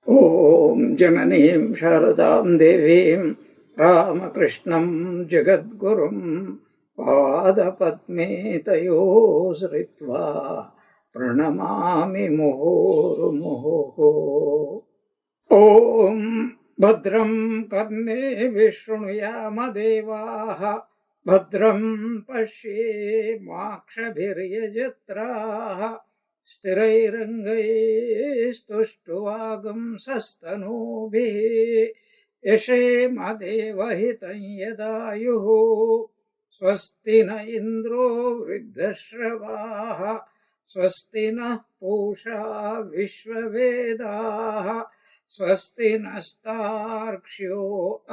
ॐ जननीं शारदां देवीं रामकृष्णं जगद्गुरुं पादपद्मे तयोः श्रित्वा प्रणमामि मुहुर्मुहुः। ॐ भद्रं कर्णेभिः शृणुयाम देवाः भद्रं पश्येमाक्षभिर्यजत्राः स्थिरैरङ्गैस्तुष्टुवागुंसस्तनूभिः यशेम देवहितं यदायुः। स्वस्ति न इन्द्रो वृद्धश्रवाः स्वस्ति नः पूषा विश्ववेदाः स्वस्ति नस्तार्क्ष्यो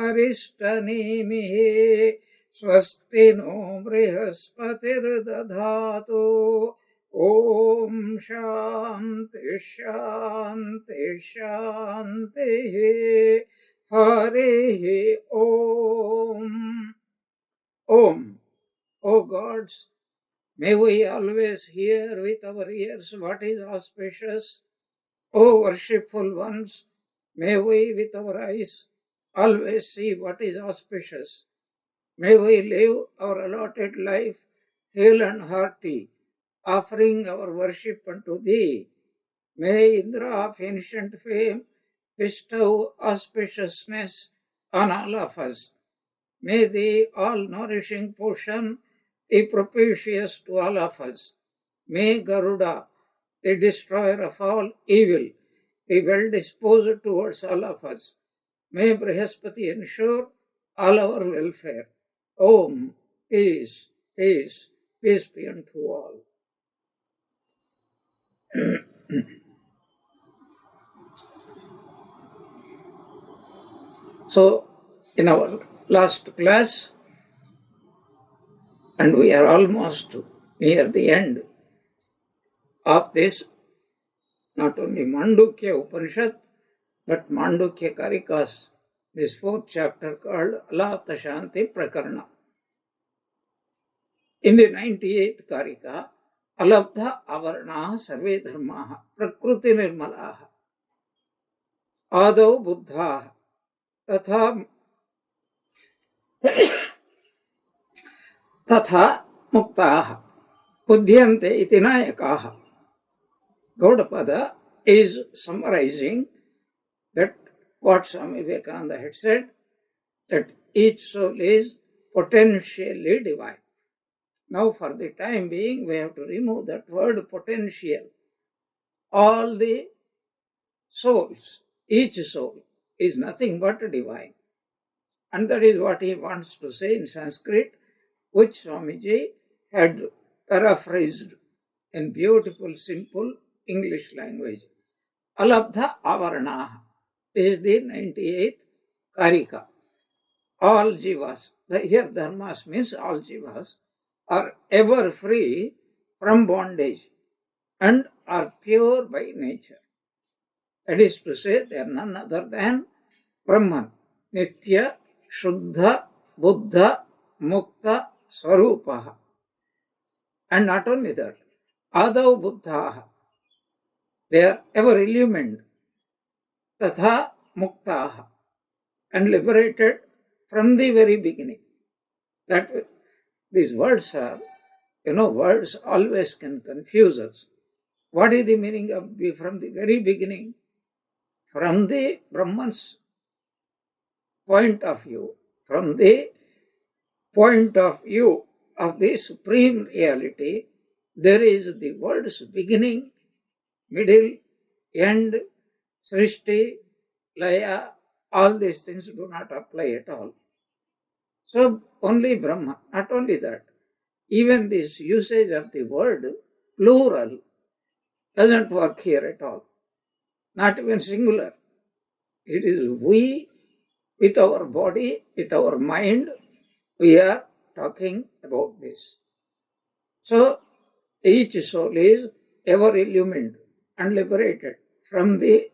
अरिष्टनेमिः स्वस्ति नो बृहस्पतिर्दधातु। ॐ शान्ति शान्ति शान्तिः। हरिः ॐ। Om. O gods, may we always hear with our ears what is auspicious. O worshipful ones, may we with our eyes always see what is auspicious. May we live our allotted life hale and hearty, offering our worship unto thee. May Indra of ancient fame bestow auspiciousness on all of us. May the all-nourishing portion be propitious to all of us. May Garuda, the destroyer of all evil, be well disposed towards all of us. May Brihaspati ensure all our welfare. Om, peace, peace, peace be unto all. So, in our last class, and we are almost near the end of this, not only Mandukya Upanishad, but Mandukya Karika's, this fourth chapter called Alata Shanti Prakarana. In the 98th Karika, Alabdha Avarnaha Sarve Dharmaha Prakruti Nirmalaha Adau Buddhaha Tatha Tatha Muktaha Buddhyante iti Nayakaha. Gaudapada is summarizing that what Swami Vivekananda had said, that each soul is potentially divine. Now for the time being, we have to remove that word potential. All the souls, each soul is nothing but divine. And that is what he wants to say in Sanskrit, which Swamiji had paraphrased in beautiful, simple English language. Alabdha Avarnaha. This is the 98th Karika. All jivas, here dharmas means all jivas, are ever free from bondage and are pure by nature. That is to say, they are none other than Brahman, Nitya, Shuddha, Buddha, Mukta, Swarupaha. And not only that, Adau Buddhaha, they are ever illumined, Tatha Muktaha, and liberated from the very beginning. That these words are, words always can confuse us. What is the meaning of from the very beginning? From the Brahman's point of view, from the point of view of the supreme reality, there is the words beginning, middle, end, Srishti, Laya, all these things do not apply at all. So only Brahma, not only that, even this usage of the word plural doesn't work here at all. Not even singular. It is we with our body, with our mind, we are talking about this. So each soul is ever illumined and liberated from the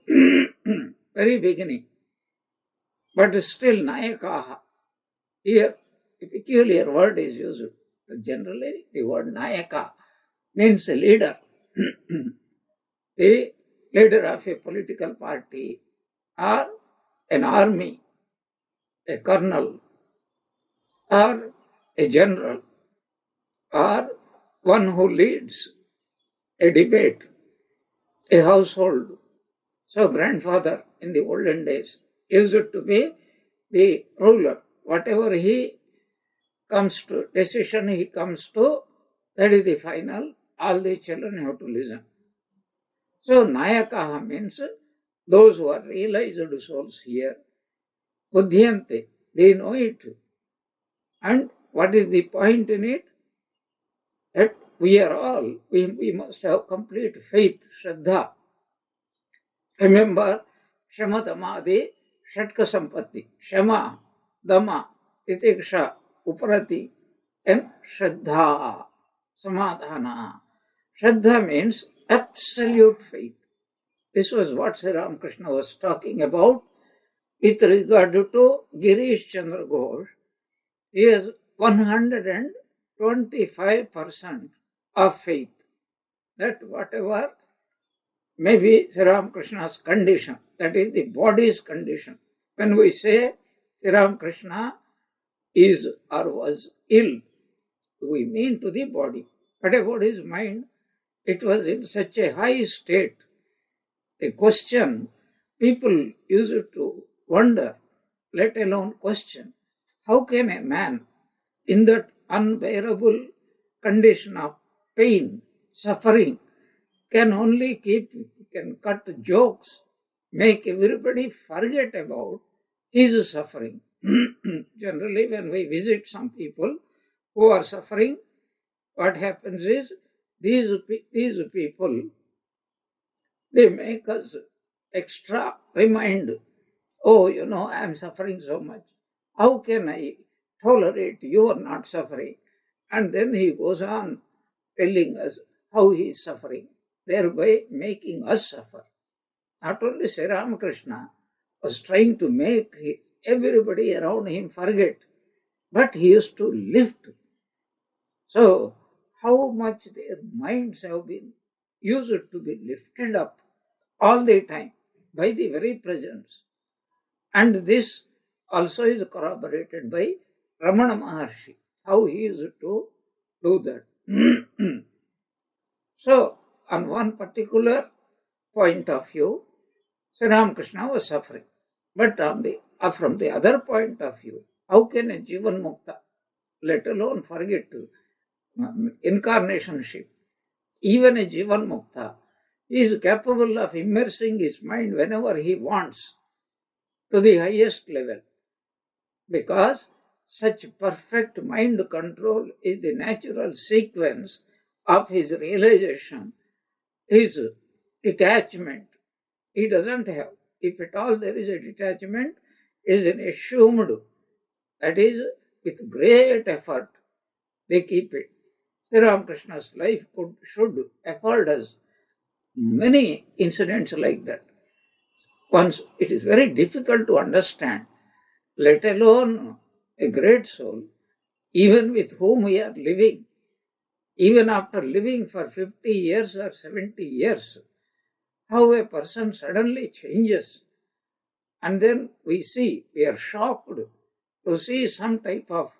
very beginning. But still Nayakaha. Here a peculiar word is used. Generally the word Nayaka means a leader. The leader of a political party or an army, a colonel, or a general, or one who leads a debate, a household. So grandfather in the olden days used to be the ruler. Whatever he comes to, decision he comes to, that is the final. All the children have to listen. So Nayakaha means those who are realized souls here. Buddhyante, they know it. And what is the point in it? That we are all, we must have complete faith, Shraddha. Remember, Shama Damadi, Shatka Sampatti, Shama, Dama, Titiksha, Uparati, and Shraddha, Samadhana. Shraddha means absolute faith. This was what Sri Ramakrishna was talking about with regard to Girish Chandra Ghosh. He has 125% of faith that whatever may be Sri Ramakrishna's condition, that is the body's condition. When we say Sri Ramakrishna is or was ill, we mean to the body. But about his mind, it was in such a high state. The question people used to wonder, let alone question, how can a man in that unbearable condition of pain, suffering, can cut jokes, make everybody forget about his suffering. Generally, when we visit some people who are suffering, what happens is, these people, they make us extra remind, oh, I am suffering so much. How can I tolerate you are not suffering? And then he goes on telling us how he is suffering, thereby making us suffer. Not only Sri Ramakrishna was trying to make everybody around him forget, but he used to lift. So, how much their minds have been used to be lifted up all the time by the very presence. And this also is corroborated by Ramana Maharshi, how he used to do that. So, on one particular point of view, Sri Ramakrishna was suffering. But from the other point of view, how can a Jivan Mukta, let alone forget incarnationship, even a Jivan Mukta is capable of immersing his mind whenever he wants to the highest level, because such perfect mind control is the natural sequence of his realization, his detachment. He doesn't have. If at all there is a detachment, it is an assumed, that is, with great effort, they keep it. Sri Ramakrishna's life should afford us many incidents like that. Once it is very difficult to understand, let alone a great soul, even with whom we are living, even after living for 50 years or 70 years, how a person suddenly changes. And then we are shocked to see some type of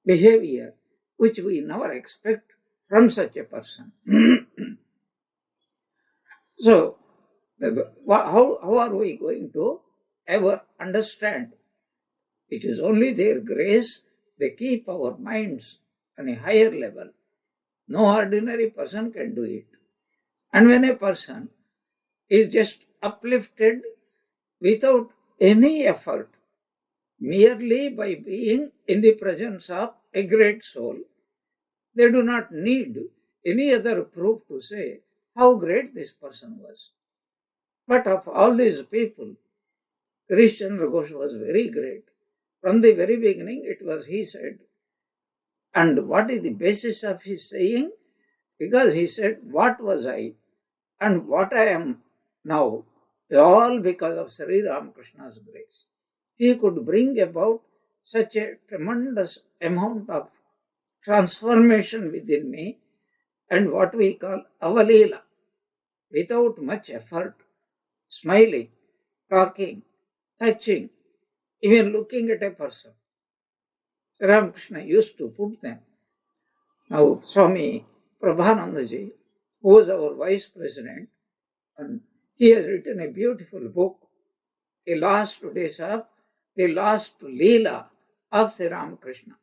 behavior which we never expect from such a person. So, how are we going to ever understand? It is only their grace, they keep our minds on a higher level. No ordinary person can do it. And when a person is just uplifted without any effort, merely by being in the presence of a great soul, they do not need any other proof to say how great this person was. But of all these people, Girish Chandra Ghosh was very great. From the very beginning, it was he said. And what is the basis of his saying? Because he said, what was I and what I am now, all because of Sri Ramakrishna's grace. He could bring about such a tremendous amount of transformation within me, and what we call avalila, without much effort, smiling. talking, touching, even looking at a person. Ramakrishna used to put them. Now, Swami Prabhanandaji, who was our vice president, and he has written a beautiful book, the last Leela of Sri Ramakrishna.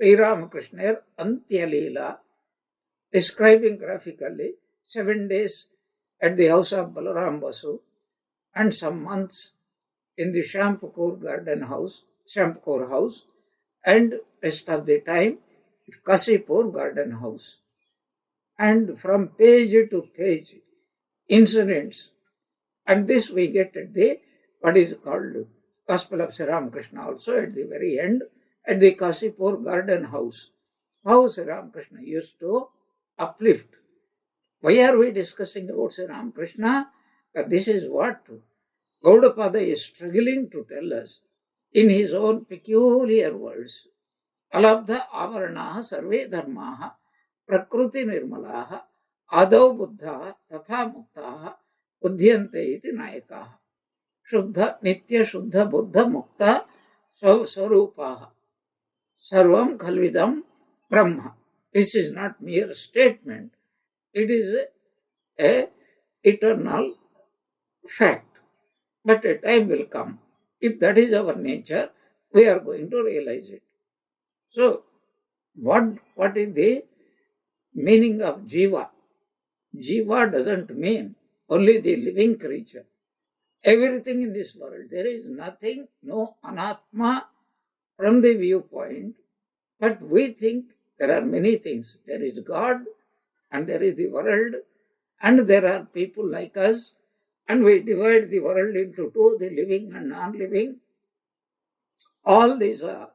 Sri Ramakrishna Antya Leela, describing graphically 7 days at the house of Balaram Basu and some months in the Shampur house, and rest of the time Kasipur garden house. And from page to page, incidents. And this we get at the, what is called Gospel of Sri Ramakrishna also at the very end, at the Kasipur garden house. How Sri Ramakrishna used to uplift. Why are we discussing about Sri Ramakrishna? This is what Gaudapada is struggling to tell us in his own peculiar words. Alabdha avaranaha sarve dharmaha prakruti nirmalaha adau buddha tatha muktaha uddhyante iti nayakaha shuddha nitya shuddha buddha mukta swarupaha sarvam khalvidam brahma. This is not mere statement. It is a eternal fact. But a time will come. If that is our nature, we are going to realize it. So, what is the meaning of jiva? Jiva doesn't mean only the living creature. Everything in this world, there is nothing, no anatma from the viewpoint, but we think there are many things. There is God, and there is the world, and there are people like us, and we divide the world into two, the living and non-living. All these are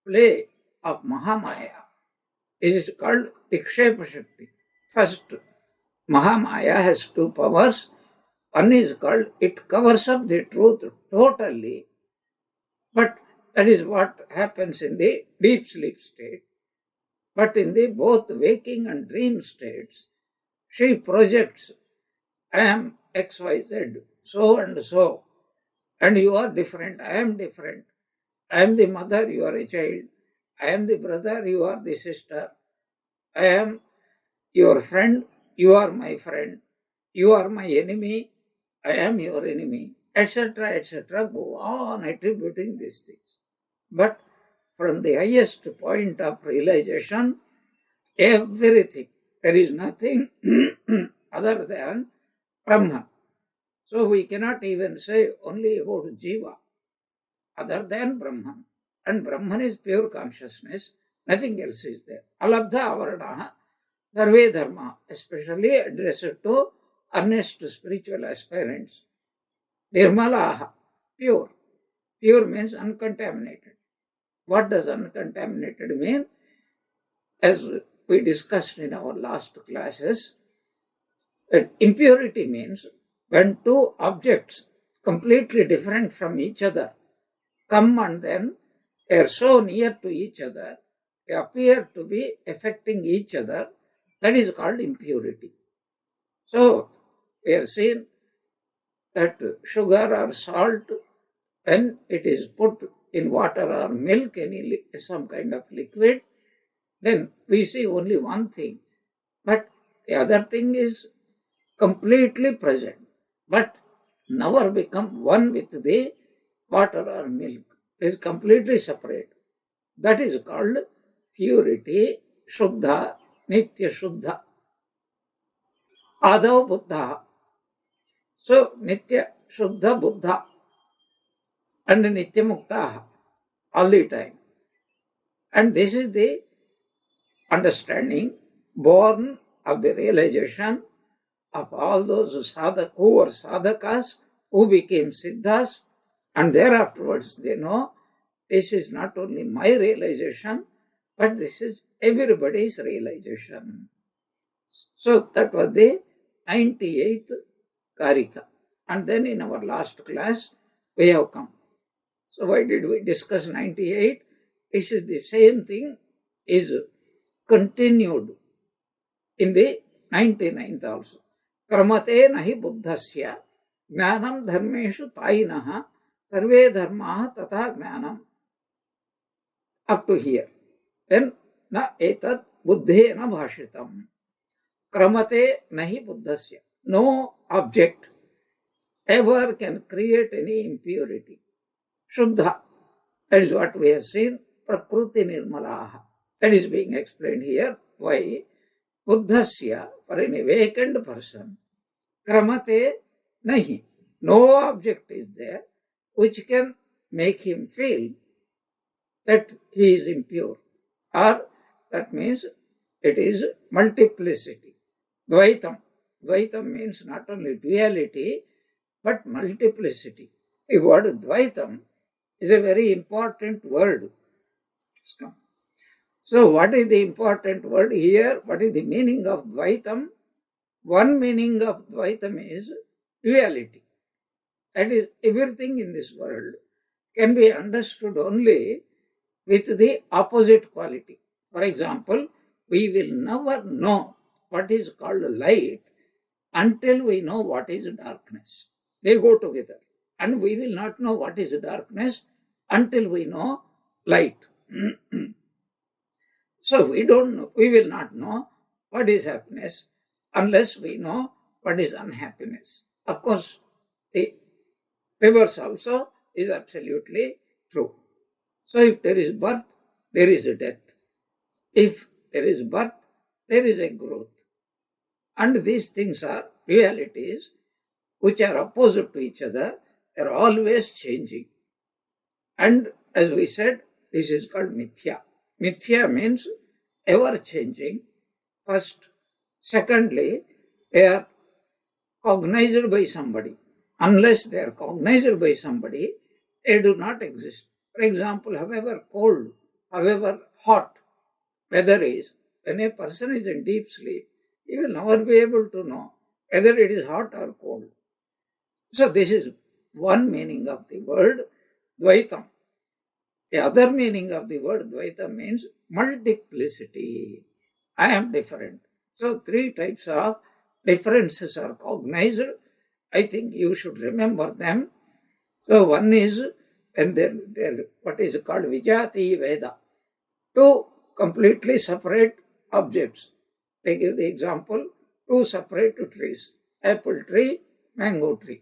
play of Mahamaya. This is called Vikshepa Shakti. First, Mahamaya has two powers. One is called, it covers up the truth totally, but that is what happens in the deep sleep state. But in the both waking and dream states, she projects, I am XYZ, so and so, and you are different, I am different. I am the mother, you are a child. I am the brother, you are the sister. I am your friend, you are my friend. You are my enemy, I am your enemy, etc., etc. Go on attributing these things. But from the highest point of realization, everything, there is nothing other than Brahman. So we cannot even say only about Jiva, other than Brahman. And Brahman is pure consciousness, nothing else is there. Alabdha avaranaha sarve dharma, especially addressed to earnest spiritual aspirants. Nirmalaha, pure. Pure means uncontaminated. What does uncontaminated mean? As we discussed in our last classes, that impurity means when two objects completely different from each other come and then they are so near to each other, they appear to be affecting each other, that is called impurity. So, we have seen that sugar or salt, when it is put in water or milk, some kind of liquid, then we see only one thing. But the other thing is completely present, but never become one with the water or milk. It is completely separate. That is called purity, Shuddha, Nitya Shuddha. Adav Buddha. So, Nitya Shuddha Buddha and Nitya Mukta all the time. And this is the understanding born of the realization of all those who were sadhakas, who became siddhas, and thereafterwards they know this is not only my realization, but this is everybody's realization. So that was the 98th Karika. And then in our last class, we have come. So why did we discuss 98? This is the same thing is continued in the 99th also. Kramate nahi buddhasya Jnanam dharmeshu tainaha sarve dharmaha tatha jnanam. Up to here. Then na etat buddhena bhashitam. Kramate nahi buddhasya. No object ever can create any impurity. Shuddha. That is what we have seen. Prakruti nirmalaha. That is being explained here. Why? Buddhasya, for an awakened person, kramate nahi. No object is there which can make him feel that he is impure. Or that means it is multiplicity. Dvaitam. Dvaitam means not only duality, but multiplicity. The word Dvaitam is a very important word. So what is the important word here? What is the meaning of Dvaitam? One meaning of Dvaitam is duality. That is, everything in this world can be understood only with the opposite quality. For example, we will never know what is called light until we know what is darkness. They go together. And we will not know what is darkness until we know light. So we will not know what is happiness unless we know what is unhappiness. Of course, the reverse also is absolutely true. So if there is birth, there is a death. If there is birth, there is a growth. And these things are realities which are opposite to each other. They are always changing. And as we said, this is called mithya. Mithya means ever changing, first. Secondly, they are cognized by somebody. Unless they are cognized by somebody, they do not exist. For example, however cold, however hot weather is, when a person is in deep sleep, he will never be able to know whether it is hot or cold. So this is one meaning of the word Dvaitam. The other meaning of the word Dvaitam means multiplicity. I am different. So three types of differences are cognized. I think you should remember them. So one is, and there what is called Vijati Veda. Two completely separate objects. They give the example, two separate trees, apple tree, mango tree.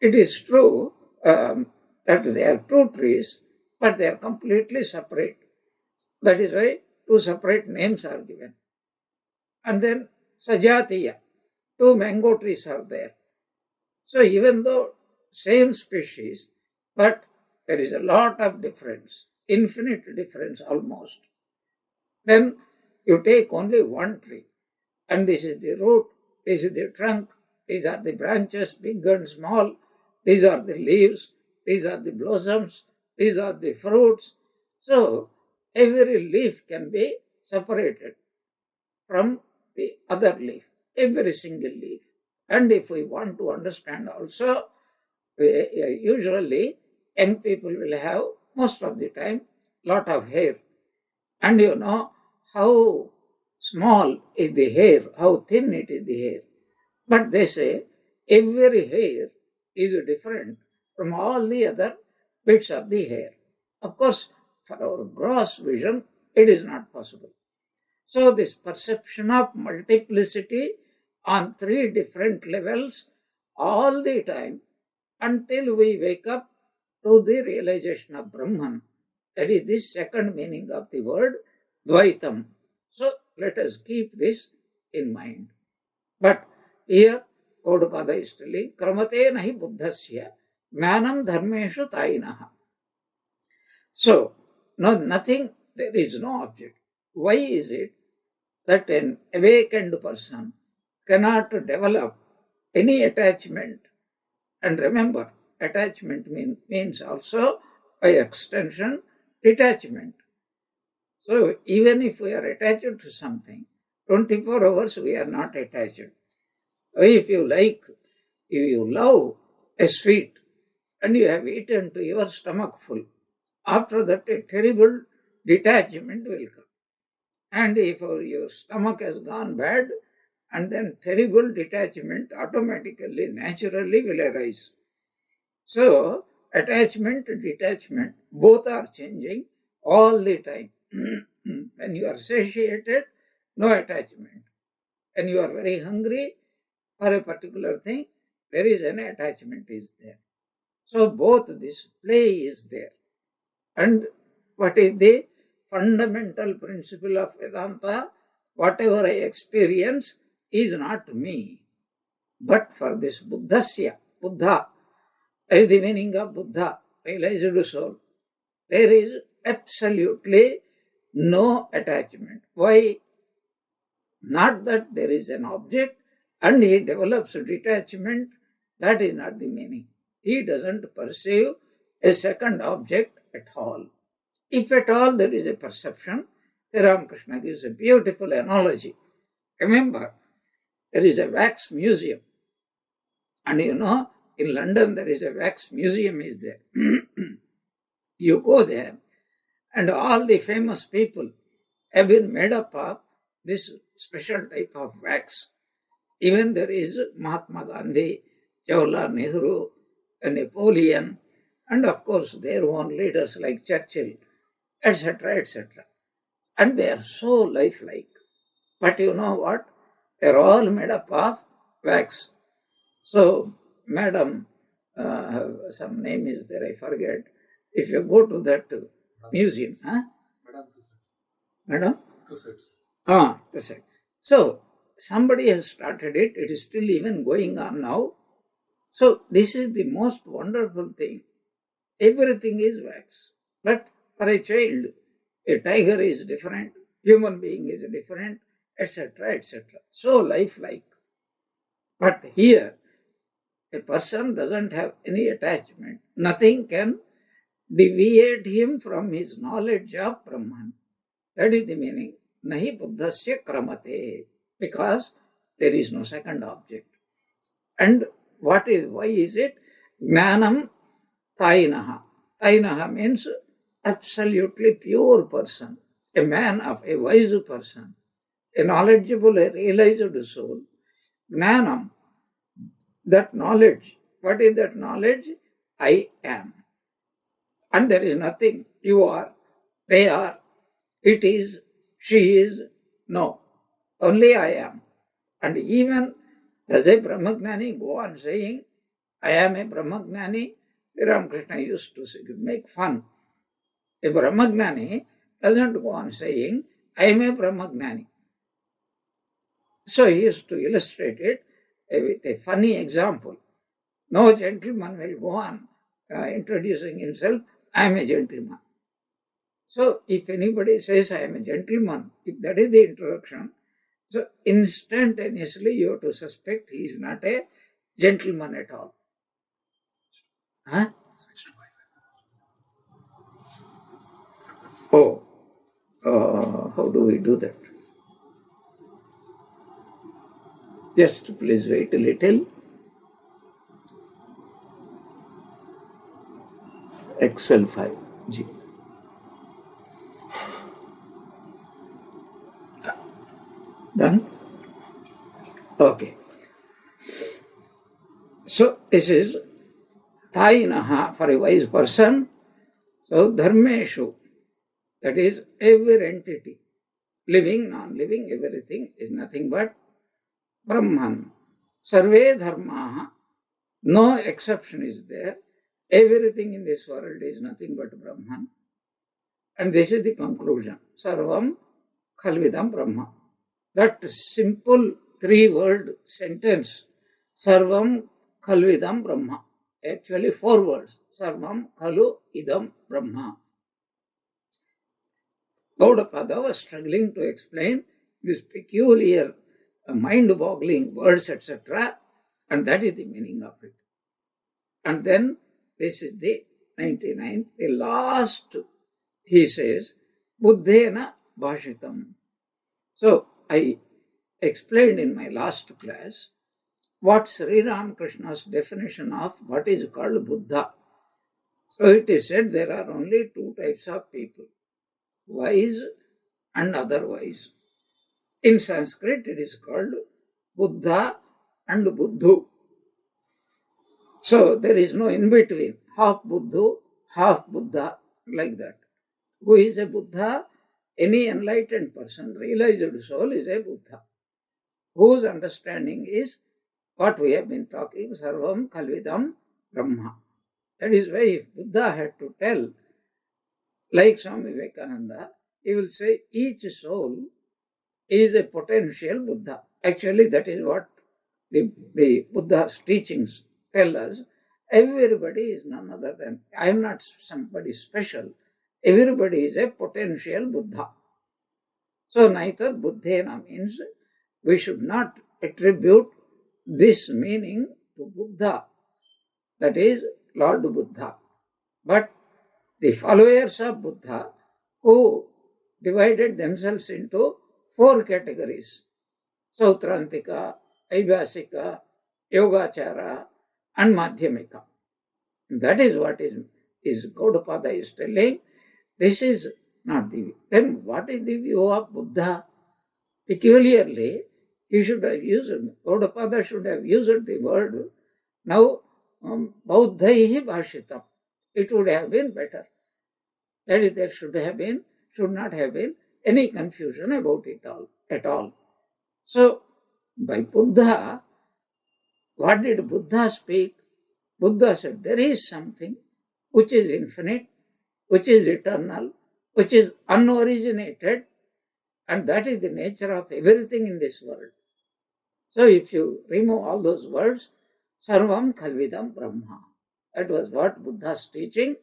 It is true that they are two trees, but they are completely separate. That is why two separate names are given. And then Sajatiya, two mango trees are there. So even though same species, but there is a lot of difference, infinite difference almost. Then you take only one tree, and this is the root, this is the trunk, these are the branches, big and small, these are the leaves, these are the blossoms, these are the fruits. So every leaf can be separated from the other leaf, every single leaf. And if we want to understand also, usually young people will have, most of the time, lot of hair. And you know how small is the hair, how thin it is the hair. But they say every hair is different from all the other bits of the hair. Of course, for our gross vision, it is not possible. So this perception of multiplicity on three different levels all the time until we wake up to the realization of Brahman. That is the second meaning of the word Dvaitam. So let us keep this in mind. But here Gaudapada is telling, Kramate nahi buddhasya jnanam dharmeshu tainaha. So, nothing, there is no object. Why is it that an awakened person cannot develop any attachment? And remember, attachment means also, by extension, detachment. So, even if we are attached to something, 24 hours we are not attached. If you love a sweet and you have eaten to your stomach full, after that a terrible detachment will come. And if your stomach has gone bad and then terrible detachment automatically, naturally will arise. So, attachment, detachment, both are changing all the time. When you are satiated, no attachment. When you are very hungry for a particular thing, there is an attachment is there. So both this play is there. And what is the fundamental principle of Vedanta? Whatever I experience is not me, but for this Buddhasya, Buddha, that is the meaning of Buddha, realized soul. There is absolutely no attachment. Why? Not that there is an object and he develops detachment, that is not the meaning. He doesn't perceive a second object at all. If at all there is a perception, Ramakrishna gives a beautiful analogy. Remember, there is a wax museum. And you know, in London there is a wax museum is there. You go there and all the famous people have been made up of this special type of wax. Even there is Mahatma Gandhi, Jawaharlal Nehru, Napoleon, and of course their own leaders like Churchill, etc., etc. And they are so lifelike. But you know what? They are all made up of wax. So, Madam, some name is there, I forget. If you go to that museum, huh? Madam? Tussauds. Tussauds. So, somebody has started it. It is still even going on now. So, this is the most wonderful thing. Everything is wax. But for a child, a tiger is different, human being is different, etc., etc. So lifelike. But here, a person doesn't have any attachment. Nothing can deviate him from his knowledge of Brahman. That is the meaning. Nahi buddhasya kramate. Because there is no second object. And why is it? Jnanam tainaha. Tainaha means absolutely pure person, a man of a wise person, a knowledgeable, a realized soul. Jnanam, that knowledge. What is that knowledge? I am. And there is nothing. You are, they are, it is, she is. No, only I am. And even does a Brahmagnani go on saying, I am a Brahmagnani? Ramakrishna used to make fun. A Brahmagnani doesn't go on saying, I am a Brahmagnani. So he used to illustrate it with a funny example. No gentleman will go on introducing himself, I am a gentleman. So if anybody says I am a gentleman, if that is the introduction, so instantaneously you have to suspect he is not a gentleman at all. Huh? How do we do that? Just please wait a little. Excel 5. G. Done? Okay. So this is Tainaha for a wise person. So Dharmeshu, that is every entity, living, non-living, everything is nothing but Brahman. Sarve Dharmaha, no exception is there. Everything in this world is nothing but Brahman. And this is the conclusion. Sarvam Khalvidam Brahma. That simple 3-word sentence, Sarvam Khalvidam Brahma. Actually 4 words. Sarvam Khalu Idam Brahma. Gaudapada was struggling to explain this peculiar, mind-boggling words, etc. And that is the meaning of it. And then this is the 99th, the last, he says, Buddhena Bhashitam. So I explained in my last class what Sri Ramakrishna's definition of what is called Buddha. So it is said there are only 2 types of people, wise and otherwise. In Sanskrit it is called Buddha and Buddhu. So there is no in between, half Buddhu, half Buddha, like that. Who is a Buddha? Any enlightened person, realized soul is a Buddha, whose understanding is what we have been talking, Sarvam Khalvidam Brahma. That is why if Buddha had to tell, like Swami Vivekananda, he will say each soul is a potential Buddha. Actually, that is what the Buddha's teachings tell us. Everybody is none other than, I am not somebody special. Everybody is a potential Buddha. So, Naitad Buddhena means we should not attribute this meaning to Buddha, that is Lord Buddha, but the followers of Buddha who divided themselves into 4 categories: Sautrantika, Aibhasika, Yogachara, and Madhyamika. That is what is Gaudapada is telling. This is not the view. Then what is the view of Buddha? Peculiarly, he should have used, Gaudapada should have used the word, now, Bauddhaihi Bhashitam. It would have been better. That is, there should not have been any confusion about it all, at all. So, by Buddha, what did Buddha speak? Buddha said, there is something which is infinite, which is eternal, which is unoriginated, and that is the nature of everything in this world. So if you remove all those words, Sarvam Khalvidam Brahma. That was what Buddha's teaching,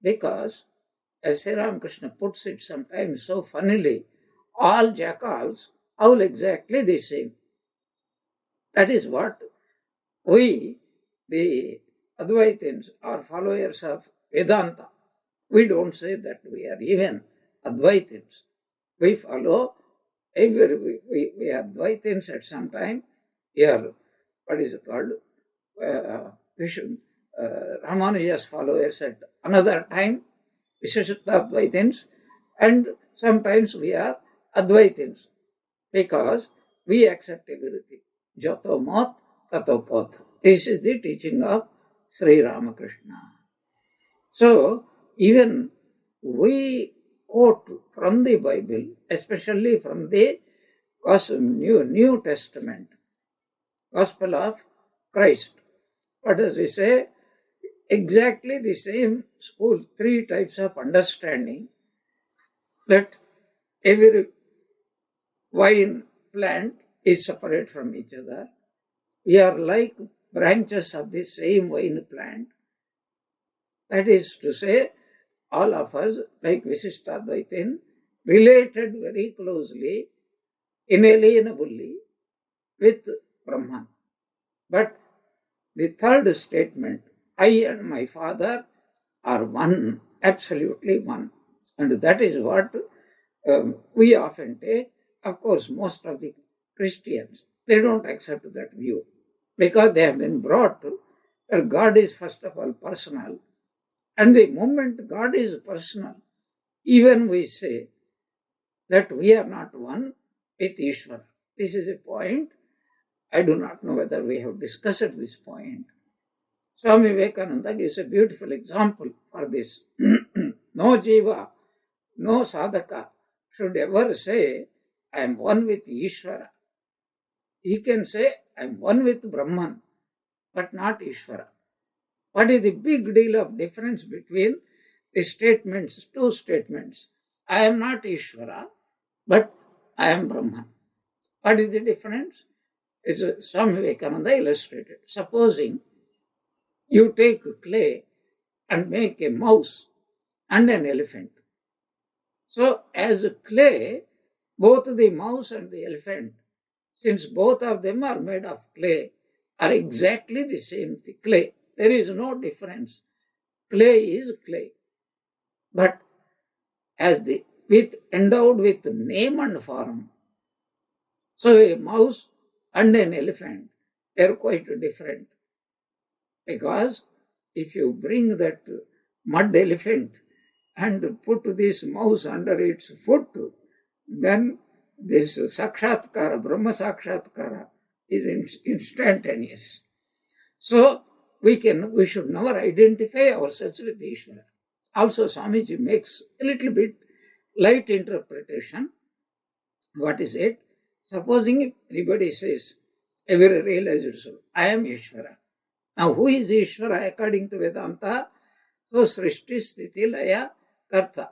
because as Sri Ramakrishna puts it sometimes so funnily, all jackals howl exactly the same. That is what we, the Advaitins, are followers of Vedanta. We don't say that we are even Advaitins. We follow we are Advaitins at some time. Here, what is it called? Ramanuja's followers at another time, Visheshata Advaitins, and sometimes we are Advaitins, because we accept everything. Jato mat, tato path. This is the teaching of Sri Ramakrishna. So, even we quote from the Bible, especially from the New Testament, Gospel of Christ. What does he say? Exactly the same school, 3 types of understanding, that every vine plant is separate from each other. We are like branches of the same vine plant. That is to say, all of us, like Visishtadvaitin, related very closely, inalienably with Brahman. But the third statement, I and my Father are one, absolutely one. And that is what we often take. Of course, most of the Christians, they don't accept that view, because they have been brought to that God is first of all personal. And the moment God is personal, even we say that we are not one with Ishvara. This is a point. I do not know whether we have discussed this point. Swami Vivekananda gives a beautiful example for this. No jiva, no sadhaka should ever say, I am one with Ishvara. He can say, I am one with Brahman, but not Ishvara. What is the big deal of difference between the statements, 2 statements? I am not Ishvara, but I am Brahman. What is the difference? Is Swami Vivekananda illustrated. Supposing you take clay and make a mouse and an elephant. So as clay, both the mouse and the elephant, since both of them are made of clay, are exactly the same thing. Clay. There is no difference. Clay is clay. But as endowed with name and form, so a mouse and an elephant, they are quite different. Because if you bring that mud elephant and put this mouse under its foot, then this Sakshatkara, Brahma Sakshatkara, is instantaneous. So we should never identify ourselves with Ishvara. Also, Swamiji makes a little bit light interpretation. What is it? Supposing if anybody says, every realized soul, I am Ishvara. Now, who is Ishvara according to Vedanta? So, Srishti, Sthiti, Laya, Karta.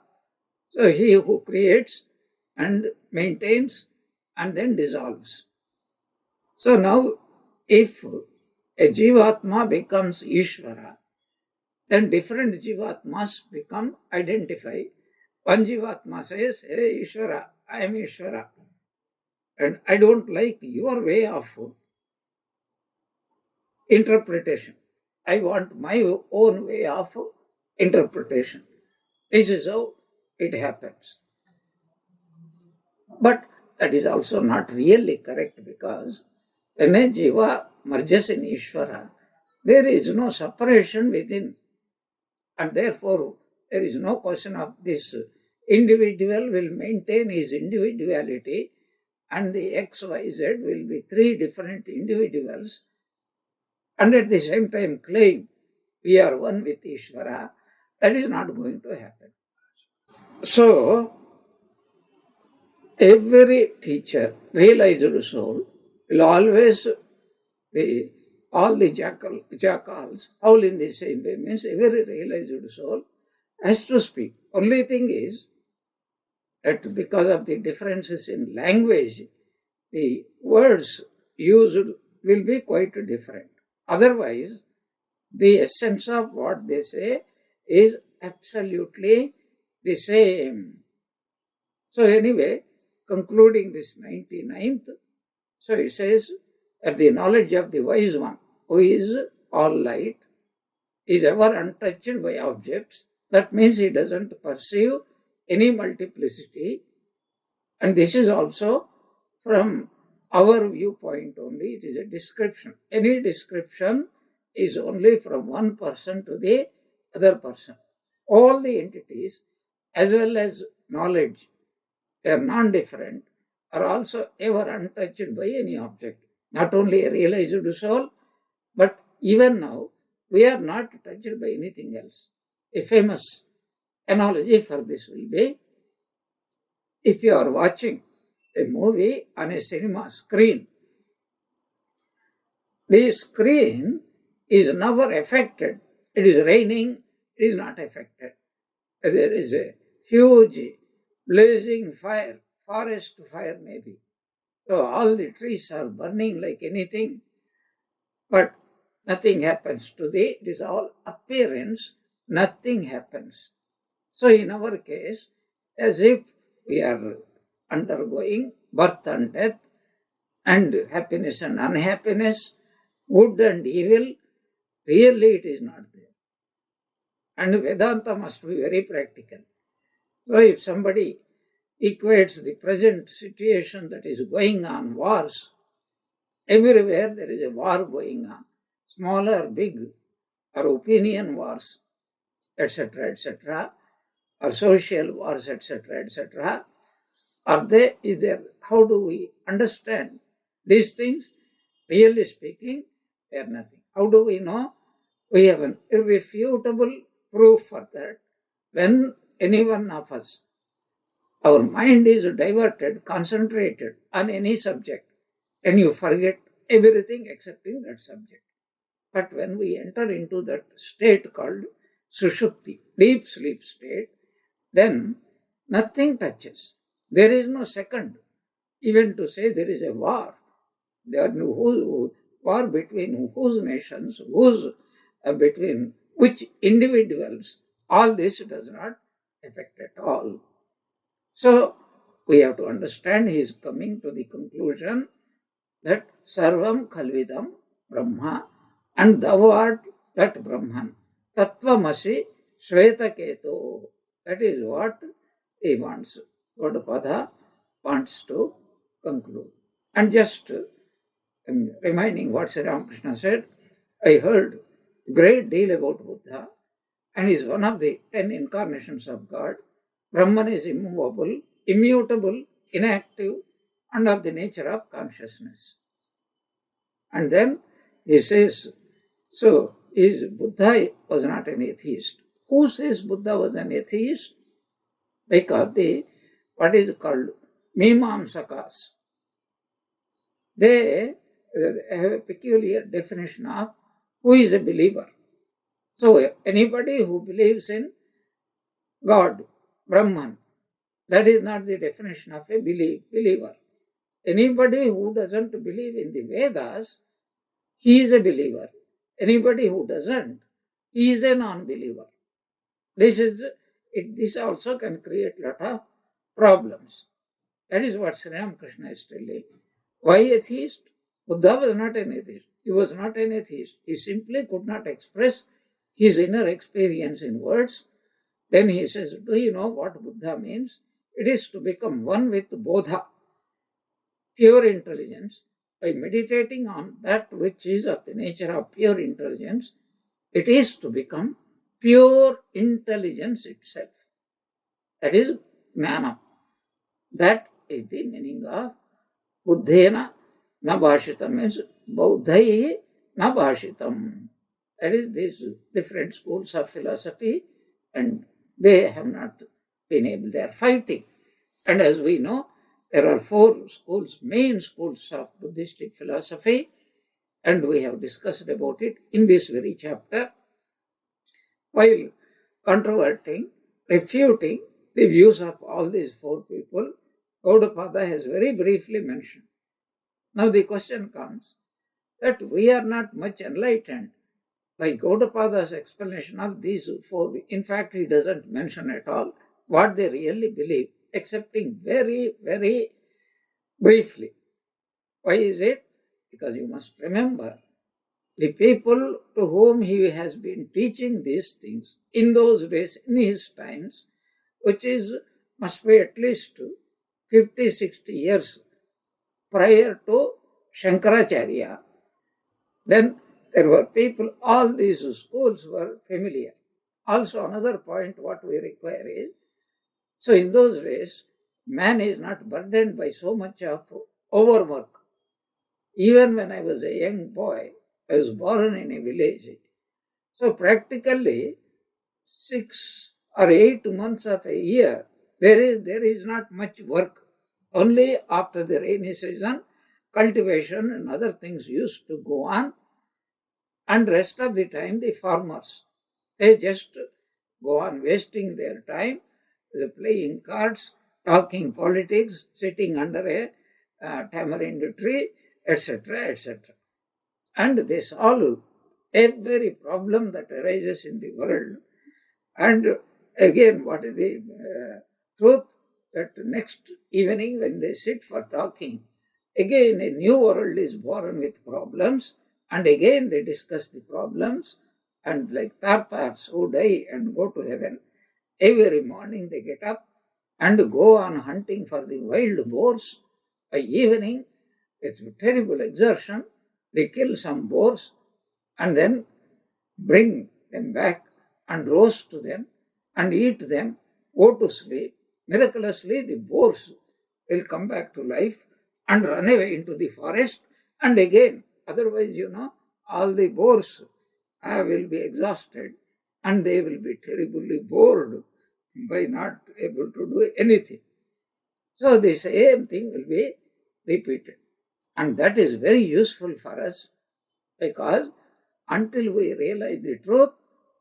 So, he who creates and maintains and then dissolves. So, now, if a Jivatma becomes Ishvara, then different Jivatmas become identified. One Jivatma says, hey Ishvara, I am Ishvara. And I don't like your way of interpretation. I want my own way of interpretation. This is how it happens. But that is also not really correct, because when a Jiva merges in Ishvara, there is no separation within. And therefore, there is no question of this individual will maintain his individuality and the XYZ will be three different individuals, and at the same time claim we are one with Ishvara. That is not going to happen. So, every teacher, realized soul, will always, all the jackals howl in the same way, means every realized soul has to speak. Only thing is that because of the differences in language, the words used will be quite different. Otherwise, the essence of what they say is absolutely the same. So anyway, concluding this 99th, so it says, at the knowledge of the wise one, who is all light, is ever untouched by objects. That means he doesn't perceive any multiplicity. And this is also from our viewpoint only. It is a description. Any description is only from one person to the other person. All the entities, as well as knowledge, they are non-different, are also ever untouched by any object. Not only a realized soul, but even now, we are not touched by anything else. A famous analogy for this will be, if you are watching a movie on a cinema screen, the screen is never affected. It is raining, it is not affected. There is a huge blazing fire, forest fire maybe. So all the trees are burning like anything, but nothing happens. Today it is all appearance, nothing happens. So in our case, as if we are undergoing birth and death, and happiness and unhappiness, good and evil, really it is not there. And Vedanta must be very practical. So if somebody equates the present situation that is going on, wars, everywhere there is a war going on, small or big, or opinion wars, etc., etc., or social wars, etc., etc., are they, is there? How do we understand these things? Really speaking, they are nothing. How do we know? We have an irrefutable proof for that. When any one of us, our mind is diverted, concentrated on any subject, and you forget everything excepting that subject. But when we enter into that state called sushupti, deep sleep state, then nothing touches. There is no second. Even to say there is a war, there is no war between whose nations, between which individuals, all this does not affect at all. So we have to understand he is coming to the conclusion that Sarvam Khalvidam Brahma, and thou art that Brahman. Tattvamasi Shvetaketo. That is what he wants. Gaudapada wants to conclude. And just reminding what Sri Ramakrishna said, I heard a great deal about Buddha, and he is one of the 10 incarnations of God. Brahman is immovable, immutable, inactive, and of the nature of consciousness. And then he says, so Buddha was not an atheist. Who says Buddha was an atheist? Because what is called Mimamsakas, they have a peculiar definition of who is a believer. So anybody who believes in God, Brahman, that is not the definition of a believer. Anybody who doesn't believe in the Vedas, he is a believer. Anybody who doesn't, he is a non-believer. This also can create a lot of problems. That is what Sri Ramakrishna is telling. Why atheist? Buddha was not an atheist. He was not an atheist. He simply could not express his inner experience in words. Then he says, do you know what Buddha means? It is to become one with Bodha, pure intelligence. By meditating on that which is of the nature of pure intelligence, it is to become pure intelligence itself. That is Jnana. That is the meaning of Buddhena na bhashitam, means Buddhai na bhashitam. That is these different schools of philosophy, and they have not been able, they are fighting. And as we know, there are 4 schools, main schools of Buddhistic philosophy, and we have discussed about it in this very chapter. While controverting, refuting the views of all these 4 people, Gaudapada has very briefly mentioned. Now the question comes that we are not much enlightened by Gaudapada's explanation of these 4. In fact, he doesn't mention at all what they really believe, excepting very, very briefly. Why is it? Because you must remember, the people to whom he has been teaching these things in those days, in his times, which must be at least 50, 60 years prior to Shankaracharya, then there were people, all these schools were familiar. Also, another point what we require is, so in those days, man is not burdened by so much of overwork. Even when I was a young boy, I was born in a village. So practically 6 or 8 months of a year, there is not much work. Only after the rainy season, cultivation and other things used to go on. And rest of the time, the farmers, they just go on wasting their time, playing cards, talking politics, sitting under a tamarind tree, etc., etc. And they solve every problem that arises in the world. And again, what is the truth? That next evening when they sit for talking, again a new world is born with problems, and again they discuss the problems, and like Tartars who die and go to heaven, every morning they get up and go on hunting for the wild boars. By evening, it's a terrible exertion, they kill some boars and then bring them back and roast them and eat them, go to sleep. Miraculously, the boars will come back to life and run away into the forest, and again, otherwise, all the boars will be exhausted and they will be terribly bored by not able to do anything. So the same thing will be repeated. And that is very useful for us, because until we realize the truth,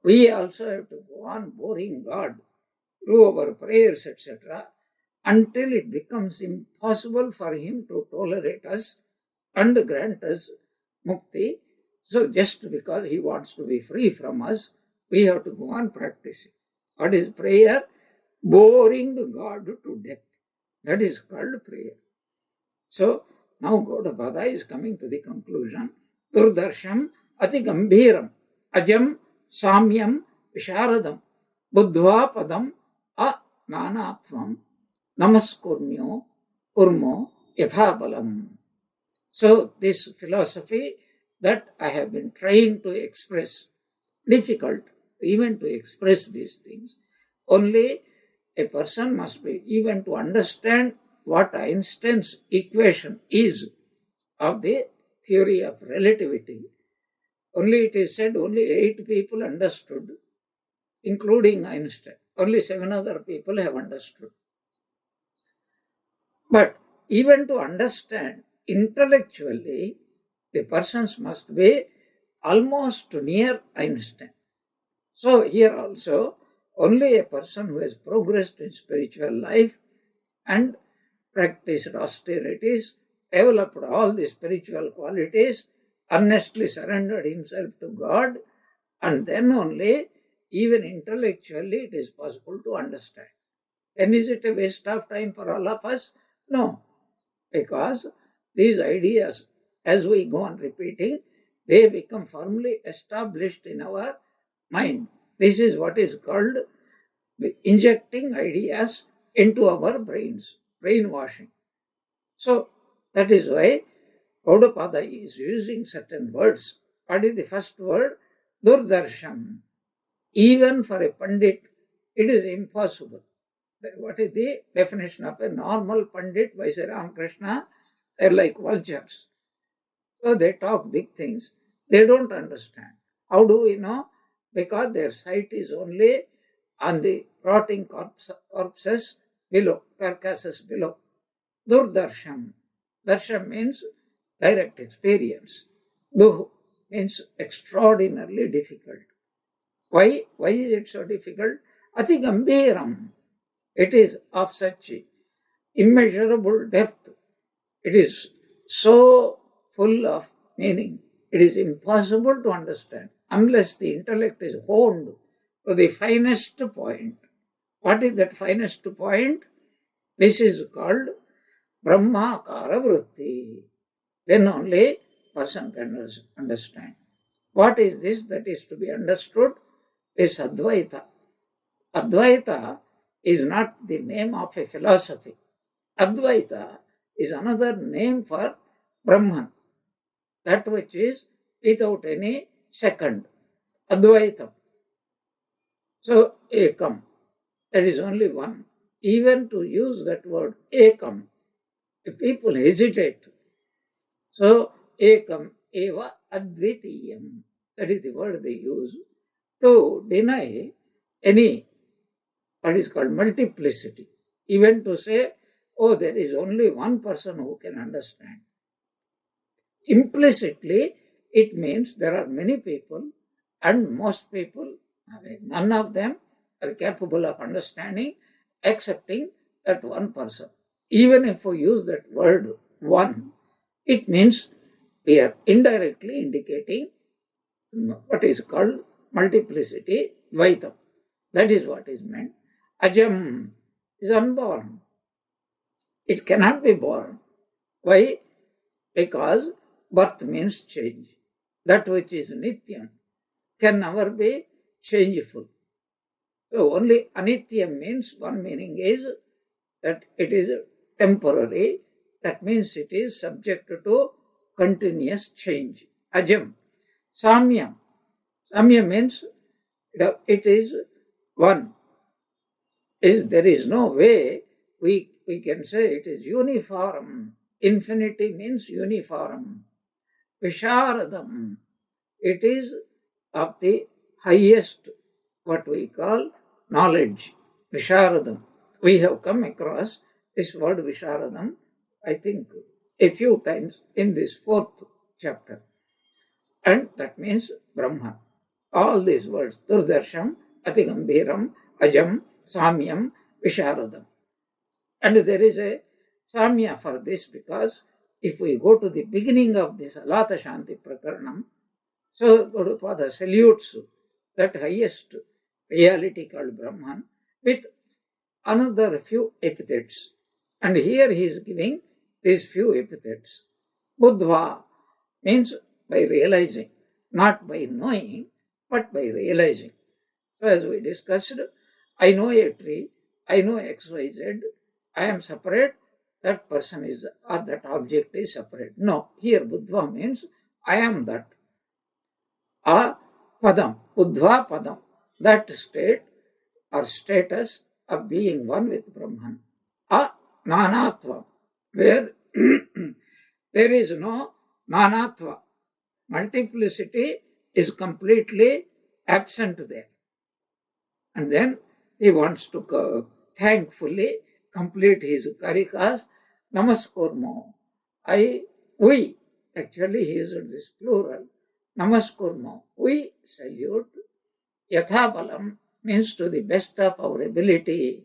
we also have to go on boring God through our prayers, etc., until it becomes impossible for him to tolerate us and grant us mukti. So just because he wants to be free from us, we have to go on practicing. What is prayer? Boring God to death. That is called prayer. So now Gaudapada is coming to the conclusion. Durdarsham ati gambhiram ajam samyam visharadam buddhva padam a nanatvam namaskurnyo kurmo yathabalam. So this philosophy that I have been trying to express, difficult even to express these things. Only a person must be, even to understand what Einstein's equation is of the theory of relativity, only it is said only 8 people understood, including Einstein. Only 7 other people have understood. But even to understand intellectually, the persons must be almost near Einstein. So here also, only a person who has progressed in spiritual life and practiced austerities, developed all the spiritual qualities, earnestly surrendered himself to God, and then only, even intellectually, it is possible to understand. Then is it a waste of time for all of us? No, because these ideas, as we go on repeating, they become firmly established in our mind. This is what is called injecting ideas into our brains, brainwashing. So that is why Gaudapada is using certain words. What is the first word? Durdarsham. Even for a Pandit, it is impossible. What is the definition of a normal Pandit by Sri Ramakrishna? They are like vultures. So they talk big things. They don't understand. How do we know? Because their sight is only on the rotting corpses below, carcasses below. Durdarsham. Darsham means direct experience. Duh means extraordinarily difficult. Why? Why is it so difficult? Atigambiram. It is of such immeasurable depth. It is so full of meaning. It is impossible to understand unless the intellect is honed to the finest point. What is that finest point? This is called Brahmakara Vritti. Then only person can understand. What is this that is to be understood? This Advaita. Advaita is not the name of a philosophy. Advaita is another name for Brahman, that which is without any second. Advaitam. So, Ekam, that is only one. Even to use that word Ekam, the people hesitate. So, Ekam eva advitiyam, that is the word they use to deny any, what is called multiplicity. Even to say, oh, there is only one person who can understand. Implicitly, it means there are many people, and most people, none of them are capable of understanding excepting that one person. Even if we use that word one, it means we are indirectly indicating what is called multiplicity, Dvaitam. That is what is meant. Ajam is unborn. It cannot be born. Why? Because birth means change. That which is Nityam can never be changeful. So only Anityam means, one meaning is that it is temporary. That means it is subject to continuous change. Ajam. Samyam. Samyam means it is one. There is no way we can say it is uniform. Infinity means uniform. Visharadam. It is of the highest, what we call knowledge. Visharadam. We have come across this word Visharadam, I think, a few times in this 4th chapter. And that means Brahman. All these words, Durdarsham, Atigambiram, Ajam, Samyam, Visharadam. And there is a Samya for this, because if we go to the beginning of this Alata Shanti Prakaranam, so Gaudapada salutes that highest reality called Brahman with another few epithets. And here he is giving these few epithets. Buddhva means by realizing, not by knowing, but by realizing. So as we discussed, I know a tree, I know XYZ, I am separate, that person is, or that object is separate. No, here Buddhva means I am that. A Padam, Buddhva Padam, that state or status of being one with Brahman. A Nanatvam, where there is no nanatva. Multiplicity is completely absent there. And then he wants to thankfully complete his karikas. Namaskurmo. We, actually he used this plural. Namaskurmo. We salute. Yathabalam means to the best of our ability.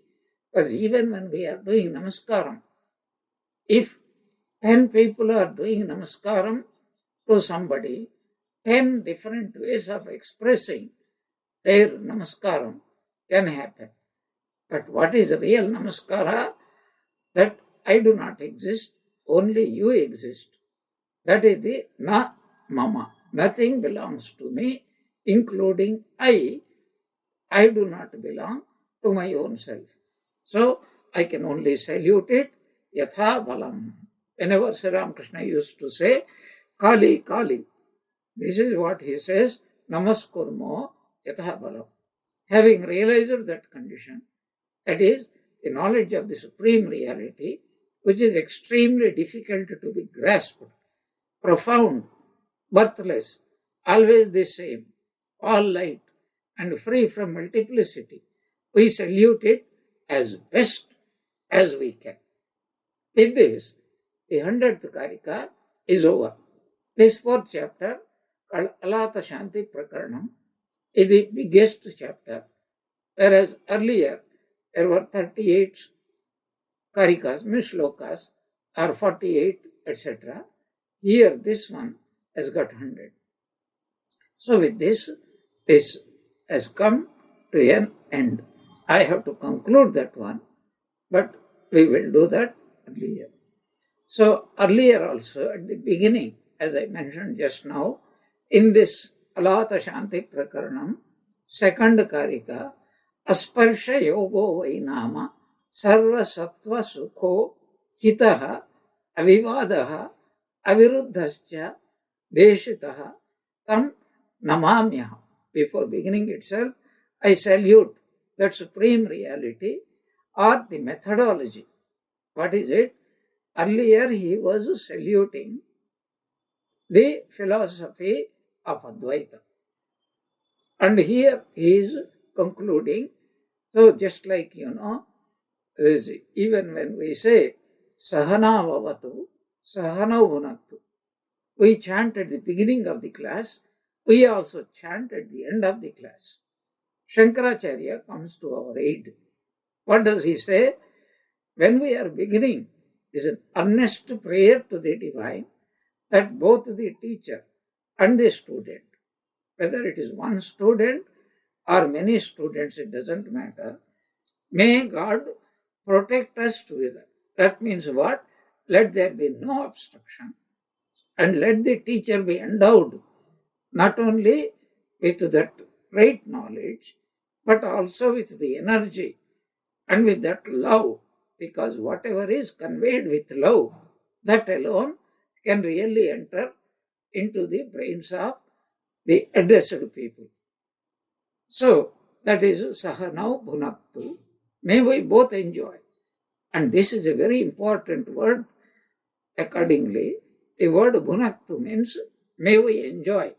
Because even when we are doing namaskaram, if 10 people are doing namaskaram to somebody, 10 different ways of expressing their namaskaram can happen. But what is real namaskara? That I do not exist, only you exist. That is the na mama. Nothing belongs to me, including I. I do not belong to my own self. So I can only salute it, yatha balam. Whenever Sri Ramakrishna used to say, Kali, Kali, this is what he says, Namaskurmo yatha balam. Having realized that condition, that is the knowledge of the Supreme Reality, which is extremely difficult to be grasped, profound, birthless, always the same, all light, and free from multiplicity, we salute it as best as we can. With this, the 100th Karika is over. This 4th chapter, called Alata Shanti Prakaranam, is the biggest chapter, whereas earlier there were 38 Karikas, shlokas, or 48, etc. Here, this one has got 100. So with this has come to an end. I have to conclude that one, but we will do that earlier. So earlier also, at the beginning, as I mentioned just now, in this Alata Shanti Prakaranam, 2nd Karika, Asparsha Yogo Vainama, Sarva Sattva Sukho, Hitaha, Avivadaha, Aviruddhascha, Deshitaha, Tam Namamyaha. Before beginning itself, I salute that Supreme Reality or the methodology. What is it? Earlier he was saluting the philosophy of Advaita. And here he is concluding. So just like, even when we say Sahana Vavatu, Sahana Bhunaktu, we chant at the beginning of the class, we also chant at the end of the class. Shankaracharya comes to our aid. What does he say? When we are beginning, is an earnest prayer to the Divine that both the teacher and the student, whether it is one student or many students, it doesn't matter, may God protect us together. That means what? Let there be no obstruction, and let the teacher be endowed not only with that right knowledge, but also with the energy and with that love, because whatever is conveyed with love, that alone can really enter into the brains of the addressed people. So that is Sahanau Bhunaktu. May we both enjoy. And this is a very important word. Accordingly, the word Bhunaktu means may we enjoy.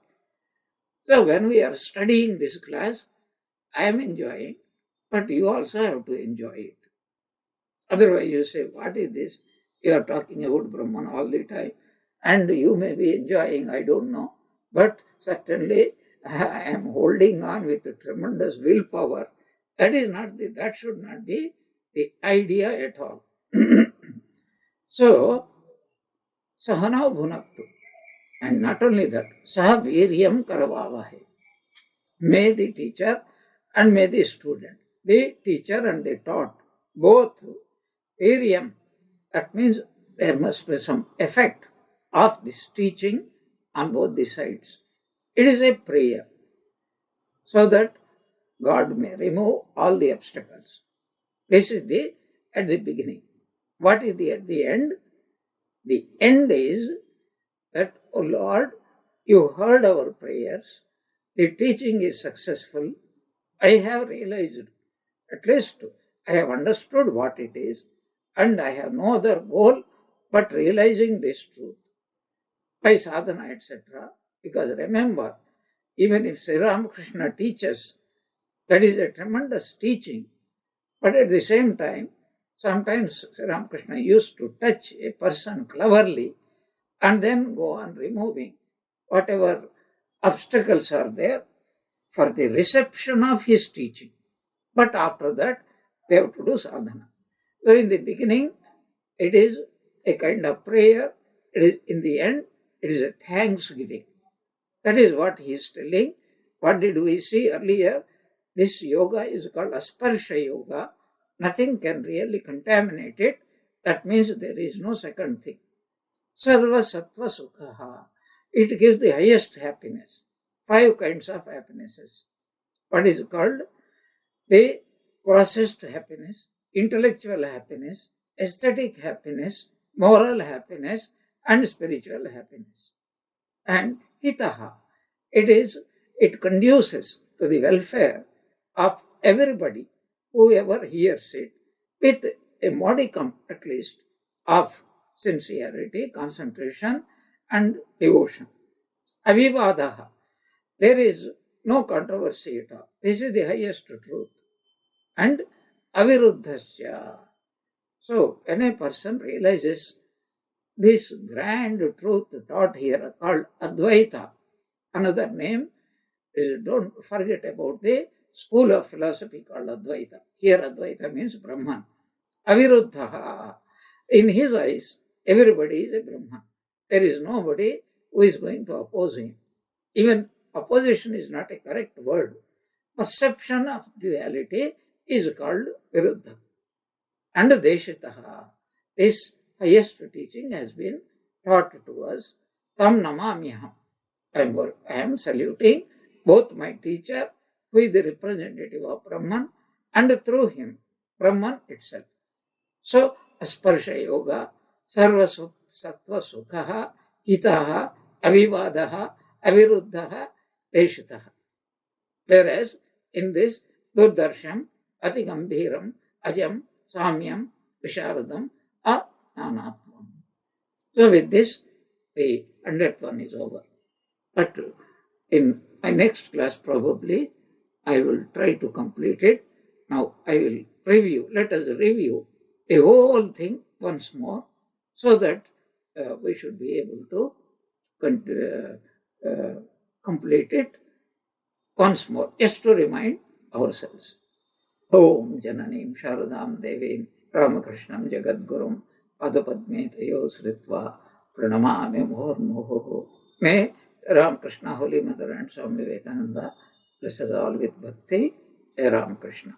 So when we are studying this class, I am enjoying, but you also have to enjoy it. Otherwise you say, what is this? You are talking about Brahman all the time, and you may be enjoying, I don't know, but certainly I am holding on with a tremendous willpower. That should not be the idea at all. So, Sahana Bhunaktu. And not only that, Saha Viryam Karavavahe. May the teacher and may the student, the teacher and the taught, both Viryam, that means there must be some effect of this teaching on both the sides. It is a prayer so that God may remove all the obstacles. This is at the beginning. What is at the end? The end is that, O Lord, you heard our prayers, the teaching is successful, I have realized, at least I have understood what it is, and I have no other goal but realizing this truth. by sadhana, etc. Because remember, even if Sri Ramakrishna teaches, that is a tremendous teaching. But at the same time, sometimes Sri Ramakrishna used to touch a person cleverly and then go on removing whatever obstacles are there for the reception of his teaching. But after that, they have to do sadhana. So in the beginning, it is a kind of prayer. It is in the end, it is a thanksgiving. That is what he is telling. What did we see earlier? This yoga is called asparsha yoga. Nothing can really contaminate it. That means there is no second thing. Sarva sattva sukhaha. It gives the highest happiness. 5 kinds of happinesses. What is called? The processed happiness, intellectual happiness, aesthetic happiness, moral happiness, and spiritual happiness. And hitaha. It conduces to the welfare of everybody, whoever hears it, with a modicum at least of sincerity, concentration, and devotion. Avivadaha. There is no controversy at all. This is the highest truth. And aviruddhasya. So, when a person realizes this grand truth taught here called Advaita, another name is, don't forget about the school of philosophy called Advaita. Here Advaita means Brahman. Aviruddha. In his eyes, everybody is a Brahman. There is nobody who is going to oppose him. Even opposition is not a correct word. Perception of duality is called Viruddha. And Deshitaha. This highest teaching has been taught to us. Tam namamyaham. I am saluting both my teacher, who is the representative of Brahman, and through him, Brahman itself. So, asparsha yoga, sarva sattva sukhaha, hitaha, avivadaha, aviruddhaha, deshitaha. Whereas, in this, durdarsham, atigambhiram, ajam, samyam, visharadam, ananatvam. So, with this, the 100th one is over. But in my next class, probably, I will try to complete it. Now, I will let us review the whole thing once more, so that we should be able to complete it once more, just to remind ourselves. Om Jananim Sharadam Devim Ramakrishnam Jagadgurum Padapadme Tayo Sritva Pranamami Muhurmuhu. May Ramakrishna, Holy Mother, and Swami Vivekananda bless us all with bhakti. Jai Ramakrishna.